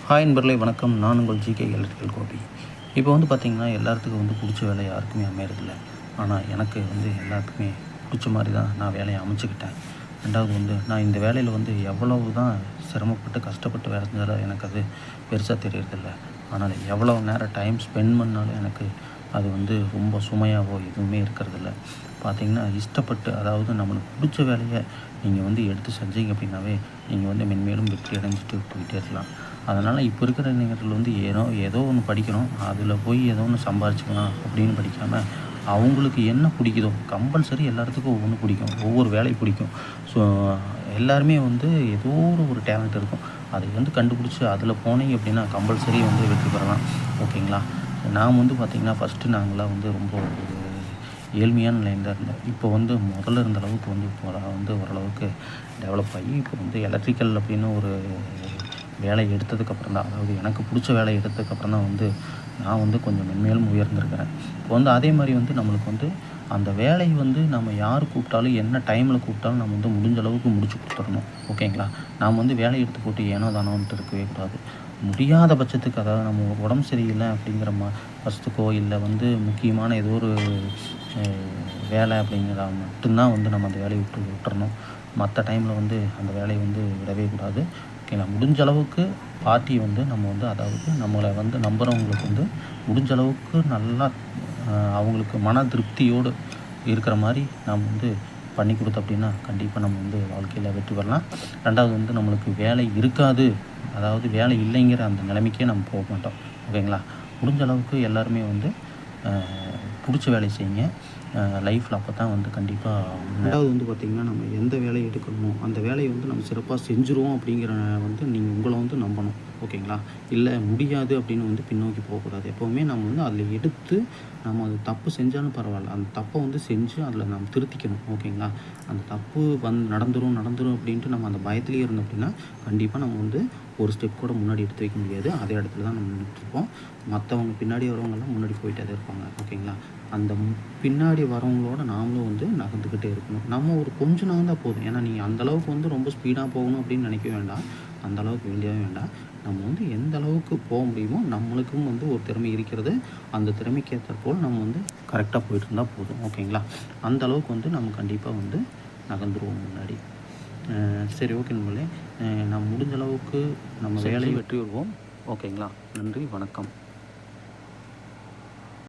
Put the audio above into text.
Hi நண்பர்களே, வணக்கம். நான் உங்கள் ஜிகே எலக்ட்ரிக்கல் கோபி. இப்போ வந்து பார்த்திங்கன்னா, எல்லாத்துக்கும் வந்து பிடிச்ச வேலை யாருக்குமே அமையறதில்ல. ஆனால் எனக்கு வந்து எல்லாத்துக்குமே பிடிச்ச மாதிரி தான் நான் வேலையை அமைச்சுக்கிட்டேன். ரெண்டாவது வந்து நான் இந்த வேலையில் வந்து எவ்வளவு தான் சிரமப்பட்டு கஷ்டப்பட்டு வேலை செஞ்சாலும் எனக்கு அது பெருசாக தெரியறதில்ல. ஆனால் எவ்வளோ நேரம் டைம் ஸ்பெண்ட் பண்ணாலும் எனக்கு அது வந்து ரொம்ப சுமையாகவோ எதுவுமே இருக்கிறதில்ல. பார்த்திங்கன்னா, இஷ்டப்பட்டு, அதாவது நம்மளுக்கு பிடிச்ச வேலையை நீங்கள் வந்து எடுத்து செஞ்சீங்க அப்படின்னாவே நீங்கள் வந்து மென்மேலும் வெற்றி அடைஞ்சிட்டு போயிட்டே இருக்கலாம். அதனால் இப்போ இருக்கிற இளைஞர்கள் வந்து ஏதோ ஒன்று படிக்கணும், அதில் போய் ஏதோ ஒன்று சம்பாரிச்சுக்கலாம் அப்படின்னு படிக்காமல், அவங்களுக்கு என்ன பிடிக்குதோ, கம்பல்சரி எல்லாத்துக்கும் ஒவ்வொன்று பிடிக்கும், ஒவ்வொரு வேலை பிடிக்கும். ஸோ எல்லாருமே வந்து ஏதோ ஒரு டேலண்ட் இருக்கும். அதை வந்து கண்டுபிடிச்சி அதில் போனீங்க அப்படின்னா கம்பல்சரி வந்து வெற்றி பெறலாம். ஓகேங்களா? நான் வந்து பார்த்திங்கன்னா, ஃபஸ்ட்டு நாங்களாம் வந்து ரொம்ப ஒரு ஏழ்மையான நிலையில் தான் இருந்தோம். இப்போ வந்து முதல்ல இருந்த அளவுக்கு வந்து இப்போ ஓரளவுக்கு டெவலப் ஆகி இப்போ வந்து எலக்ட்ரிக்கல் அப்படின்னு ஒரு வேலை எடுத்ததுக்கப்புறம் தான், அதாவது எனக்கு பிடிச்ச வேலை எடுத்ததுக்கப்புறம் தான் வந்து நான் வந்து கொஞ்சம் மென்மேலும் உயர்ந்திருக்கிறேன். இப்போ வந்து அதே மாதிரி வந்து நம்மளுக்கு வந்து அந்த வேலை வந்து நம்ம யார் கூப்பிட்டாலும், என்ன டைமில் கூப்பிட்டாலும் நம்ம வந்து முடிஞ்ச அளவுக்கு முடிச்சு கொடுத்துடணும். ஓகேங்களா? நாம் வந்து வேலையை எடுத்து போட்டு ஏனோ தானோன்ட்டு இருக்கவே கூடாது. முடியாத பட்சத்துக்கு, அதாவது நம்ம உடம்பு சரியில்லை அப்படிங்கிற பட்சத்துக்கோ, இல்லை வந்து முக்கியமான ஏதோ ஒரு வேலை அப்படிங்கிறத மட்டும்தான் வந்து நம்ம அந்த வேலையை விட்டுறணும். மற்ற டைமில் வந்து அந்த வேலையை வந்து விடவே கூடாது. ஓகேங்களா? முடிஞ்ச அளவுக்கு பார்ட்டி வந்து நம்ம வந்து, அதாவது நம்மளை வந்து நம்புகிறவங்களுக்கு வந்து முடிஞ்ச அளவுக்கு நல்லா அவங்களுக்கு மன திருப்தியோடு இருக்கிற மாதிரி நாம் வந்து பண்ணி கொடுத்தோம் அப்படின்னா கண்டிப்பாக நம்ம வந்து வாழ்க்கையில் வெற்றி பெறலாம். ரெண்டாவது வந்து நம்மளுக்கு வேலை இருக்காது, அதாவது வேலை இல்லைங்கிற அந்த நிலைமைக்கே நம்ம போக மாட்டோம். ஓகேங்களா? முடிஞ்ச அளவுக்கு எல்லாருமே வந்து பிடிச்ச வேலை செய்யுங்க லைஃப்பில். அப்போ தான் வந்து கண்டிப்பாக. ரெண்டாவது வந்து பார்த்திங்கன்னா, நம்ம எந்த வேலையை எடுக்கணுமோ அந்த வேலையை வந்து நம்ம சிறப்பாக செஞ்சுருவோம் அப்படிங்கிற வந்து நீங்கள் உங்களை வந்து நம்பணும். ஓகேங்களா? இல்லை முடியாது அப்படின்னு வந்து பின்னோக்கி போகக்கூடாது. எப்போவுமே நம்ம வந்து அதில் எடுத்து நம்ம அது தப்பு செஞ்சாலும் பரவாயில்ல, அந்த தப்பை வந்து செஞ்சு அதில் நம்ம திருத்திக்கணும். ஓகேங்களா? அந்த தப்பு நடந்துரும் அப்படின்ட்டு நம்ம அந்த பயத்துலேயே இருந்தோம் அப்படின்னா கண்டிப்பாக நம்ம வந்து ஒரு ஸ்டெப் கூட முன்னாடி எடுத்து வைக்க முடியாது. அதே இடத்துல தான் நம்ம நின்றுட்டுருப்போம். மற்றவங்க பின்னாடி வரவங்கெல்லாம் முன்னாடி போயிட்டே தான் இருப்பாங்க. ஓகேங்களா? அந்த பின்னாடி வரவங்களோட நாமளும் வந்து நகர்ந்துக்கிட்டே இருக்கணும். நம்ம ஒரு கொஞ்சம் நகர்ந்தால் போதும். ஏன்னா நீங்கள் அந்தளவுக்கு வந்து ரொம்ப ஸ்பீடாக போகணும் அப்படின்னு நினைக்க வேண்டாம். அந்தளவுக்கு வேண்டியவே வேண்டாம். நம்ம வந்து எந்த அளவுக்கு போக முடியுமோ, நம்மளுக்கும் வந்து ஒரு திறமை இருக்கிறது. அந்த திறமைக்கு ஏற்றாற்போல் நம்ம வந்து கரெக்டாக போயிட்டு இருந்தால் போதும். ஓகேங்களா? அந்த அளவுக்கு வந்து நம்ம கண்டிப்பாக வந்து நகர்ந்துருவோம் முன்னாடி. சரி, ஓகே நண்பர்களே, நம்ம முடிஞ்ச அளவுக்கு நம்ம வேலையை வெற்றி வருவோம். ஓகேங்களா? நன்றி, வணக்கம்.